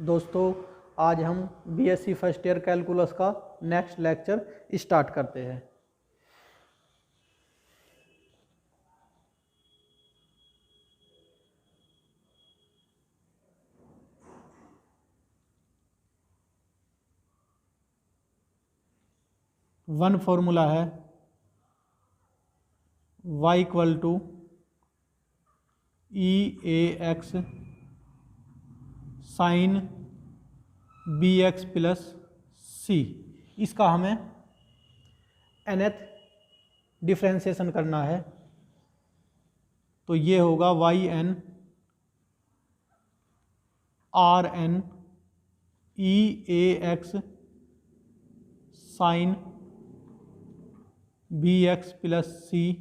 दोस्तों आज हम बीएससी फर्स्ट ईयर कैलकुलस का नेक्स्ट लेक्चर स्टार्ट करते हैं। वन फॉर्मूला है y equal to e a x sine b x plus c. इसका हमें nth डिफ्रेंशिएशन करना है, तो ये होगा y n r n e a x sine b x plus c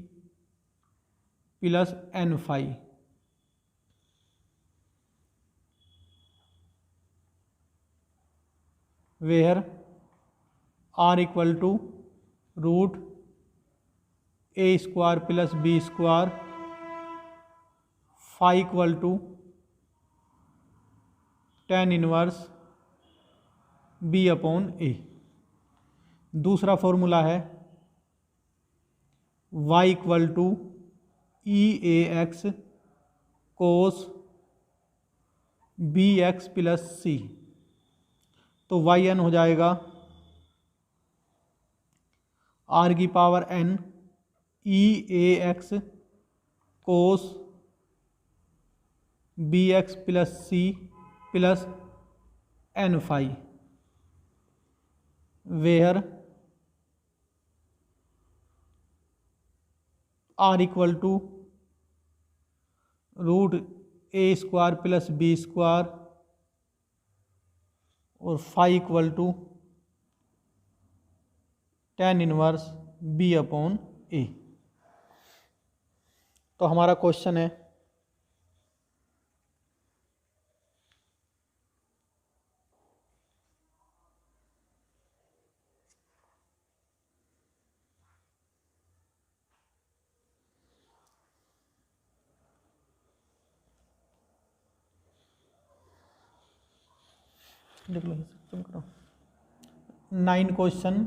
plus n phi. Where r equal to root a square plus b square phi equal to tan inverse b upon a. दूसरा formula है y equal to e a x cos b x plus c, तो y n हो जाएगा r की power n e a x cos b x plus c plus n phi. Where r equal to root a square plus b square और phi equal to tan inverse b upon a. तो हमारा question है लिख लो, तुम करो 9 question.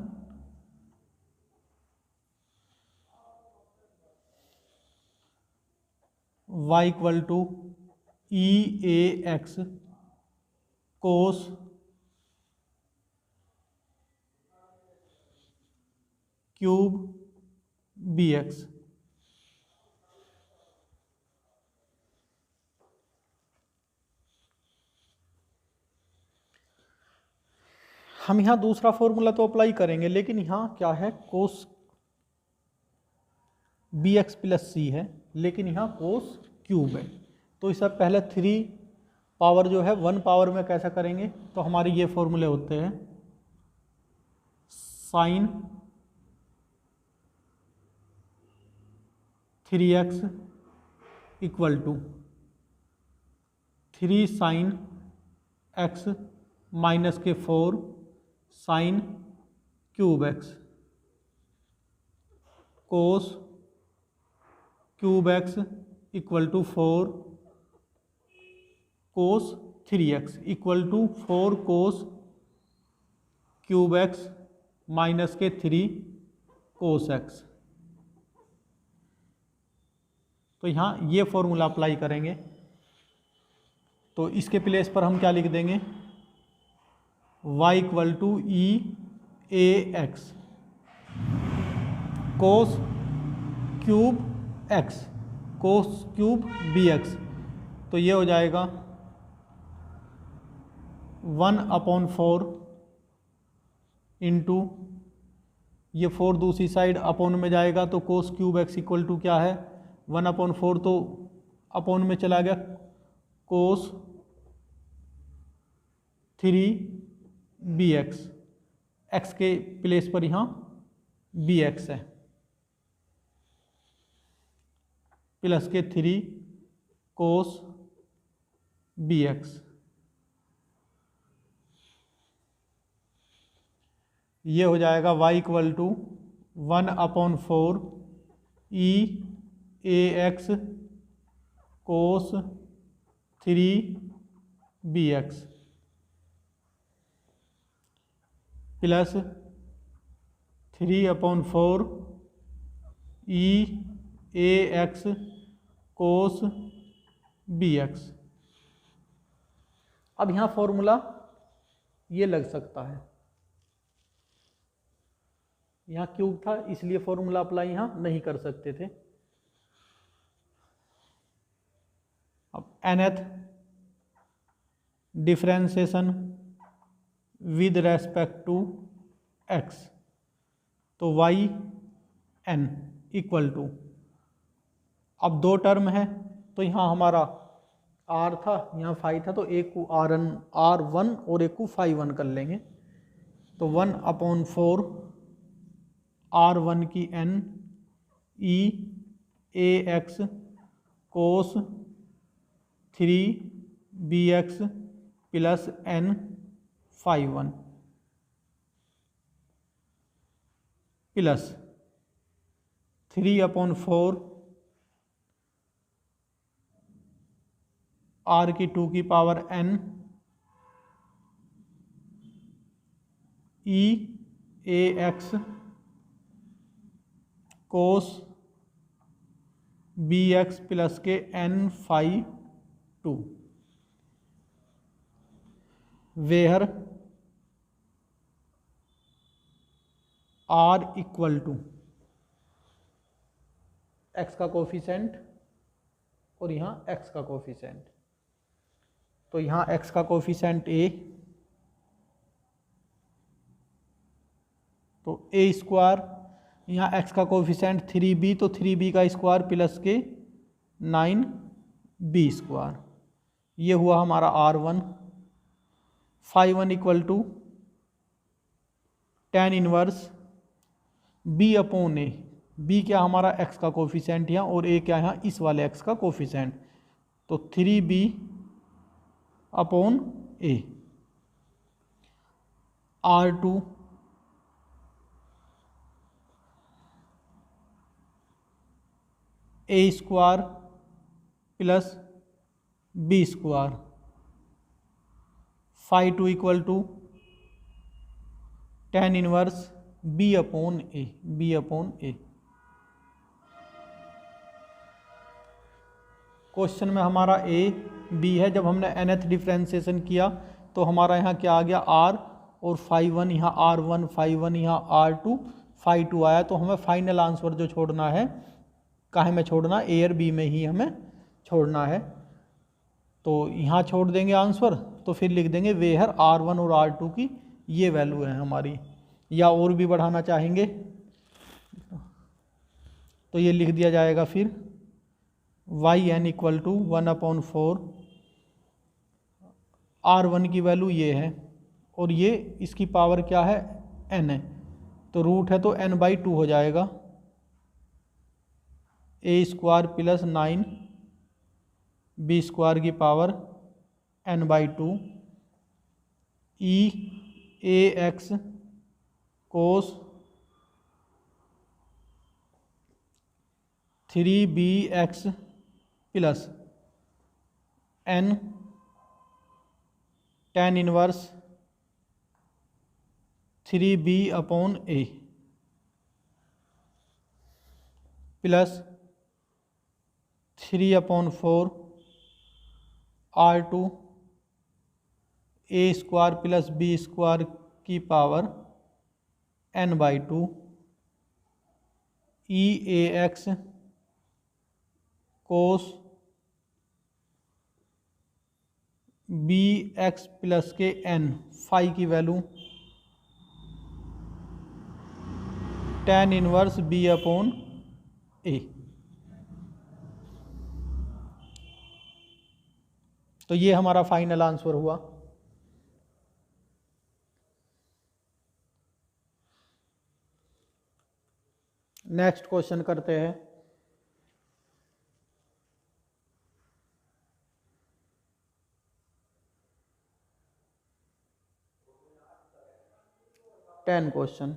y equal to e a x cos cube b X. हम यहाँ दूसरा फॉर्मूला तो अप्लाई करेंगे, लेकिन यहाँ क्या है कोस बी एक्स प्लस सी है, लेकिन यहाँ कोस क्यूब है। तो इससे पहले 3 पावर जो है 1 पावर में कैसा करेंगे, तो हमारे ये फॉर्मूले होते हैं sine 3x equal to 3 sine x minus के 4 sine cube x cos cube x equal to 4 cos 3x equal to 4 cos cube x minus के 3 कोस एक्स। तो यहाँ ये फॉर्मूला अप्लाई करेंगे, तो इसके प्लेस पर हम क्या लिख देंगे y equal to e a x cos cube x cos cube b x. तो ये हो जाएगा 1/4 इंटू ये 4 दूसरी साइड अपॉन में जाएगा, तो cos cube x equal to क्या है 1/4, तो अपॉन में चला गया कोस 3 बी एक्स। एक्स के प्लेस पर यहाँ बी एक्स है प्लस के 3 कोस बी एक्स। ये हो जाएगा y equal to 1/4 e a x cos 3 b x plus 3/4 e a x cos b x. अब यहाँ फॉर्मूला ये लग सकता है, यहाँ क्यूब था इसलिए फॉर्मूला अप्लाई यहाँ नहीं कर सकते थे। अब nth differentiation with respect to x, तो y n इक्वल टू, अब दो टर्म है तो यहाँ हमारा r था यहाँ फाइव था, तो एक को r1 और एक को फाइव 1 कर लेंगे, तो 1/4 r1 की n e a x cos 3bx plus n five 1 plus 3/4 r की 2 की power n e a x cos b x plus के n five 2, where r equal to x का कोफिशिएंट और यहाँ x का कोफिशिएंट, तो यहाँ x का कोफिशिएंट a, तो a स्क्वायर, यहाँ x का कोफिशिएंट 3b, तो 3b का स्क्वायर प्लस के 9b स्क्वायर, ये हुआ हमारा r1। Five 1 equal to tan inverse b/a, b क्या हमारा x का कोफिशिएंट यहाँ और a क्या यहाँ इस वाले x का कोफिशिएंट, तो 3b/a r2 a square plus b square, five 2 equal to tan inverse b/a। Question में हमारा a b है, जब हमने nth डिफ्रेंशिएशन किया तो हमारा यहाँ क्या आ गया r और फाइव 1 यहाँ r1 फाइव 1 यहाँ r2 फाइव 2 आया, तो हमें फाइनल आंसर जो छोड़ना है काहे में छोड़ना, a और b में ही हमें छोड़ना है, तो यहाँ छोड़ देंगे आंसर, तो फिर लिख देंगे वेयर r1 और r2 की ये वैल्यू है हमारी, या और भी बढ़ाना चाहेंगे तो ये लिख दिया जाएगा फिर yn इक्वल टू 1/4 r1 की वैल्यू ये है और ये इसकी पावर क्या है n है, तो रूट है तो n/2 हो जाएगा, a square plus 9b square की power n/2 e a x cos 3bx plus n tan inverse 3b/a plus 3/4 r2 a square plus b square की power n/2 e a x cos b x plus के n, five की value tan inverse b/a। तो ये हमारा final answer हुआ। Next question करते हैं। Ten question.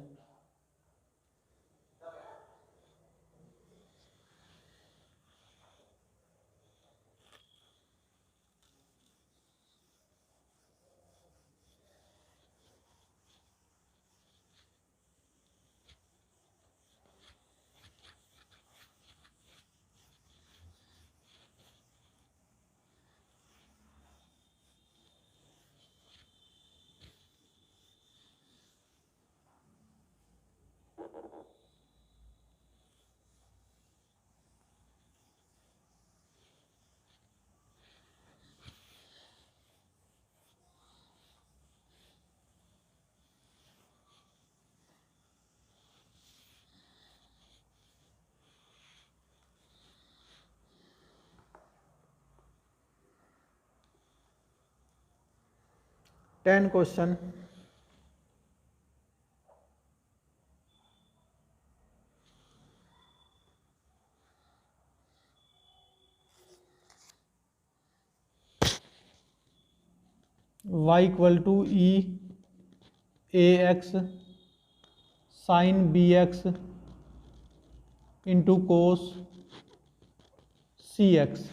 10 question y equal to e a x sine b x into cos c x.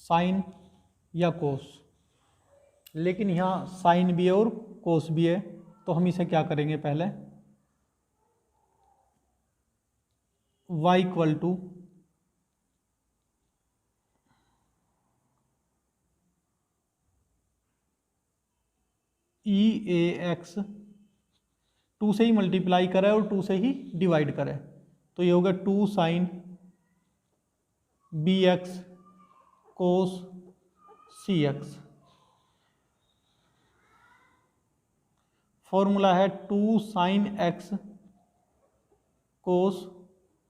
Sign या कोस, लेकिन यहाँ साइन भी है और कोस भी है, तो हम इसे क्या करेंगे, पहले y equal to e a x, 2 से ही मल्टीप्लाई करे और 2 से ही डिवाइड करे, तो ये होगा 2 sine b x cos c x. Formula है 2 sine x cos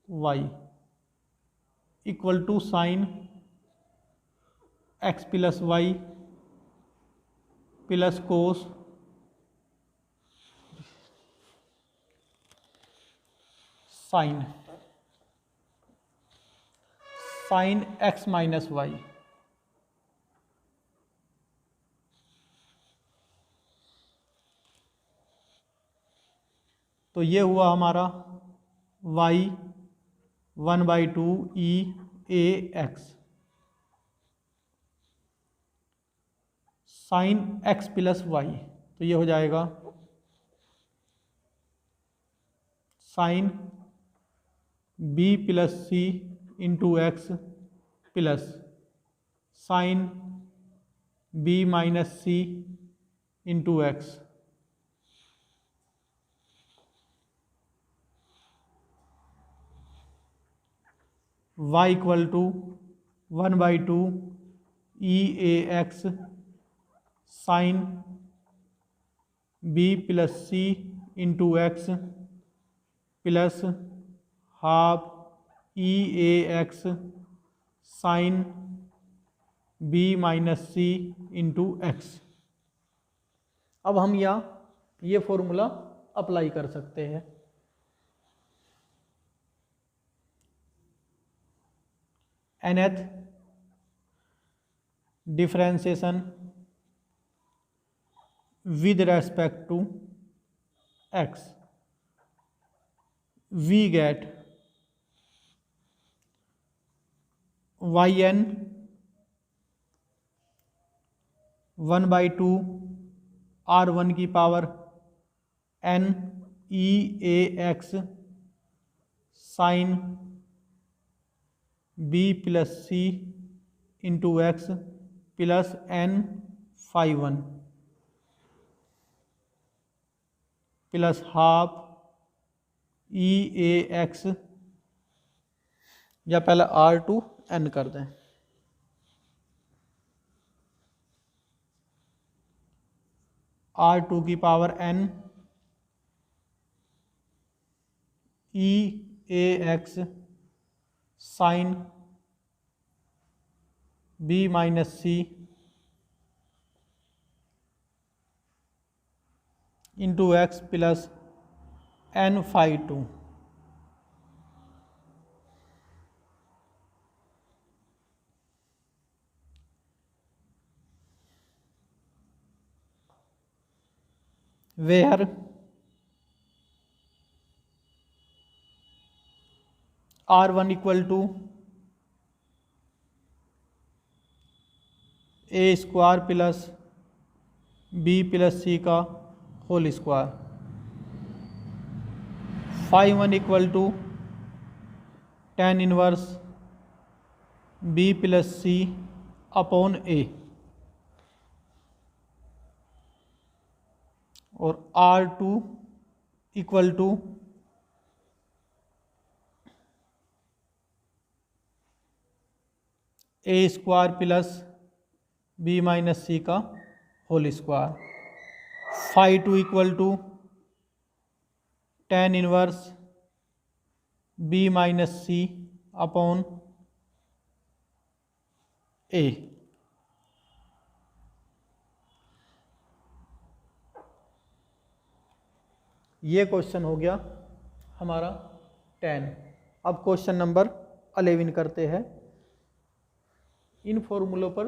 y equal to sine x plus y plus cos sine x minus y. तो ये हुआ हमारा y 1/2 e a x sine x plus y, तो ये हो जाएगा sine b plus c into x plus sine b minus c into x. y equal to 1/2 e a x sine b plus c into x plus half e a x sine b minus c into x. अब हम ये formula apply कर सकते हैं। nth differentiation with respect to x, we get yn 1/2 r1 की power n e a x sine b plus c into x plus n phi 1 plus half e a x, या पहले r2 n कर दें, r2 की power n e a x sine b minus c into x plus n phi 2। Where r1 equal to a square plus b plus c का whole square, phi 1 equal to tan inverse b plus c upon ए, और r2 equal to a square plus b minus c का whole square. Phi two equal to tan inverse b minus c upon a. ये question हो गया हमारा 10। अब question number 11 करते हैं। इन फॉर्मूलों पर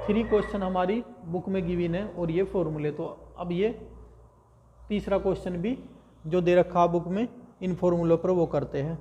3 क्वेश्चन हमारी बुक में गिवन है और ये फॉर्मूले। तो अब ये तीसरा क्वेश्चन भी जो दे रखा बुक में इन फॉर्मूलों पर वो करते हैं।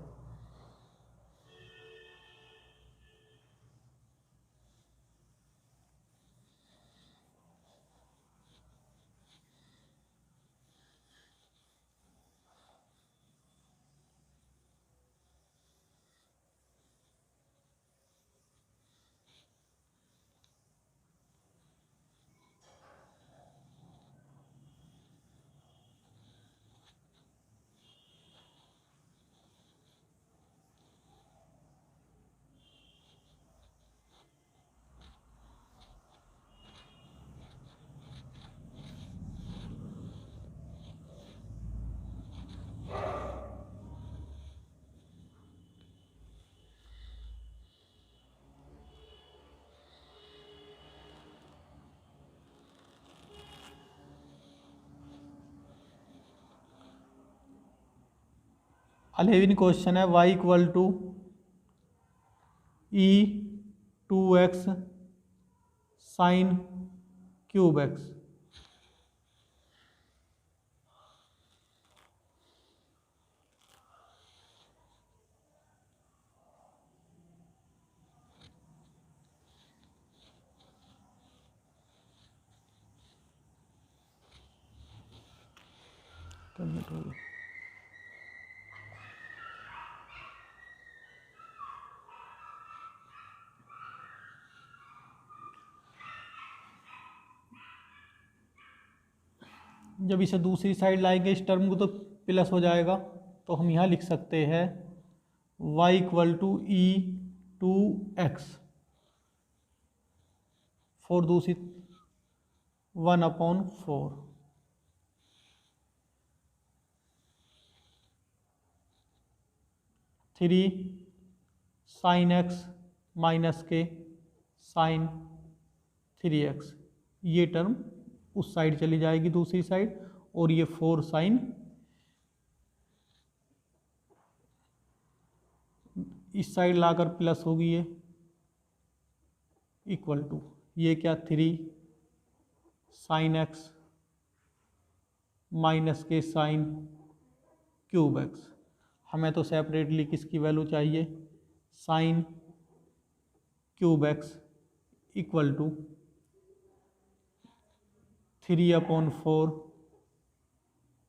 अलेवन क्वेश्चन है y equal to e 2x sine cube x. जब इसे दूसरी साइड लाएंगे इस टर्म को तो प्लस हो जाएगा। तो हम यहाँ लिख सकते हैं y equal to e 2x four दूसरी 1/4 3 साइन एक्स माइनस के साइन 3x। ये टर्म उस साइड चली जाएगी दूसरी साइड और ये 4 साइन इस साइड लाकर प्लस होगी ये इक्वल टू ये क्या 3 साइन एक्स माइनस के साइन क्यूब एक्स। हमें तो सेपरेटली किसकी वैल्यू चाहिए sine cube x equal to 3/4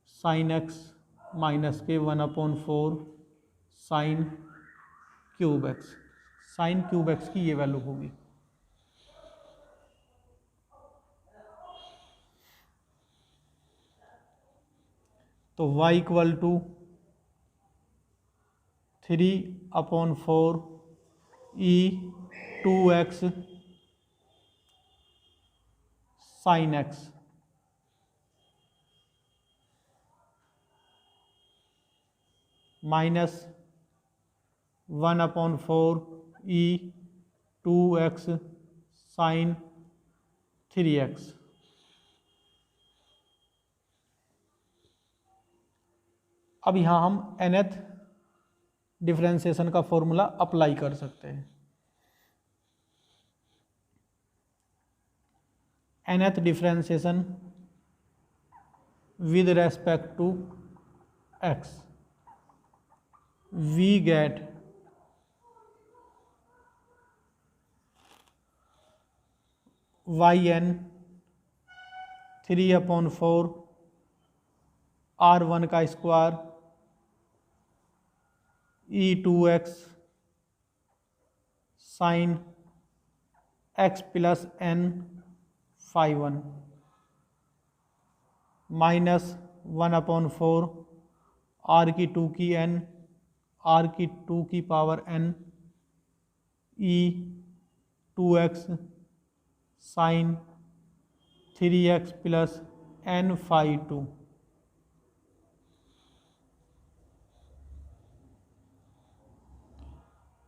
sine x minus के 1/4 sine cube x. Sine cube x की ये वैल्यू होगी। तो y equal to 3/4 e 2x sine x minus 1/4 e 2x sine 3x। अब यहाँ हम nth डिफरेंशिएशन का फॉर्मूला अप्लाई कर सकते हैं। nth differentiation with respect to x we get yn 3/4 r1 का square e 2x sine x plus n phi 1 minus 1/4 r की 2 की n r की 2 की power n e 2x sine 3x plus n phi 2।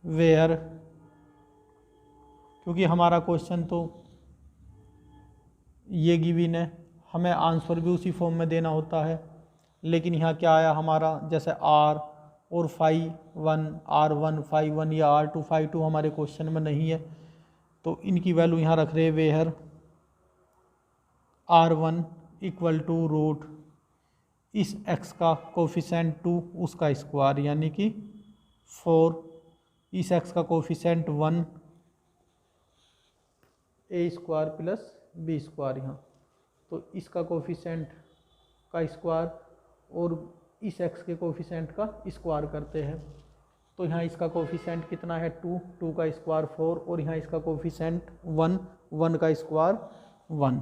Where, क्योंकि हमारा question तो ये given है, हमें आंसर भी उसी फॉर्म में देना होता है, लेकिन यहाँ क्या आया हमारा, जैसे आर और फाई 1 r1 फाई 1 या r2 फाई 2 हमारे क्वेश्चन में नहीं है, तो इनकी वैल्यू यहाँ रख रहे where r1 equal to root इस x का कोफिशेंट 2 उसका स्क्वायर यानी कि 4, इस x का coefficient 1 a square plus b square यहाँ, तो इसका कोफिशेंट का स्क्वायर और इस x के कोफिशेंट का स्क्वायर करते हैं, तो यहाँ इसका कोफिशेंट कितना है 2, 2 का स्क्वायर 4 और यहाँ इसका कोफिशेंट 1, 1 का स्क्वायर 1।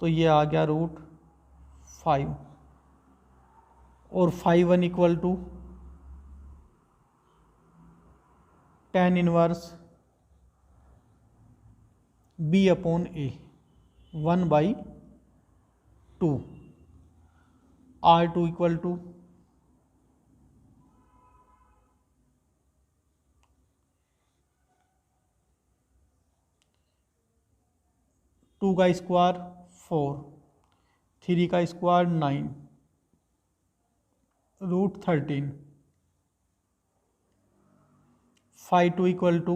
तो ये आ गया रूट 5 और 5 equal to tan inverse b upon a 1/2, r2 equal to two का स्क्वायर 4, 3 का square 9 root 13, 5/2 equal to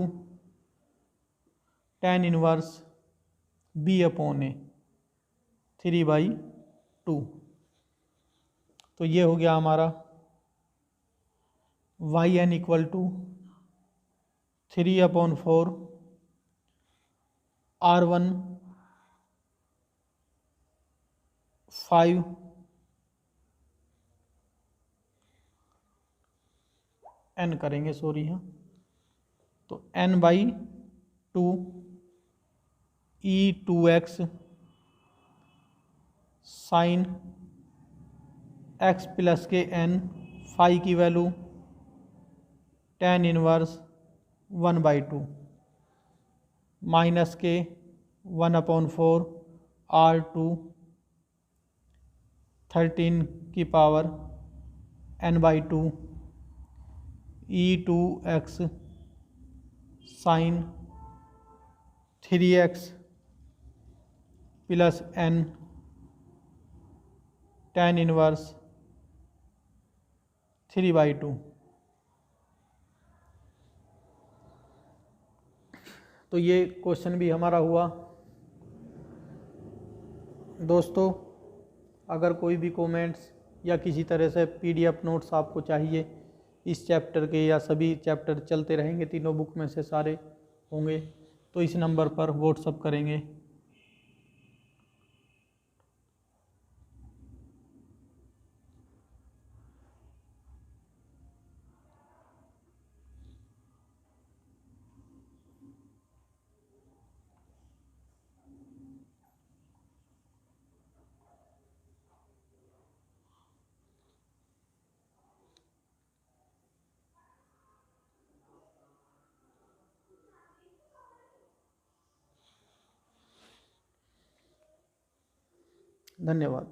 tan inverse b upon a 3/2। तो ये हो गया हमारा yn equal to 3/4 r1 5 n करेंगे, सॉरी यहाँ, तो n/2 e2x sine x plus के n, फाई की वैल्यू tan इनवर्स 1/2 माइनस के 1/4 r2 13 की power n/2 e2x sine 3x plus n tan inverse 3/2। तो ये क्वेश्चन भी हमारा हुआ। दोस्तों, अगर कोई भी कमेंट्स या किसी तरह से PDF नोट्स आपको चाहिए इस चैप्टर के, या सभी चैप्टर चलते रहेंगे, तीनों बुक में से सारे होंगे, तो इस नंबर पर व्हाट्सअप करेंगे। धन्यवाद।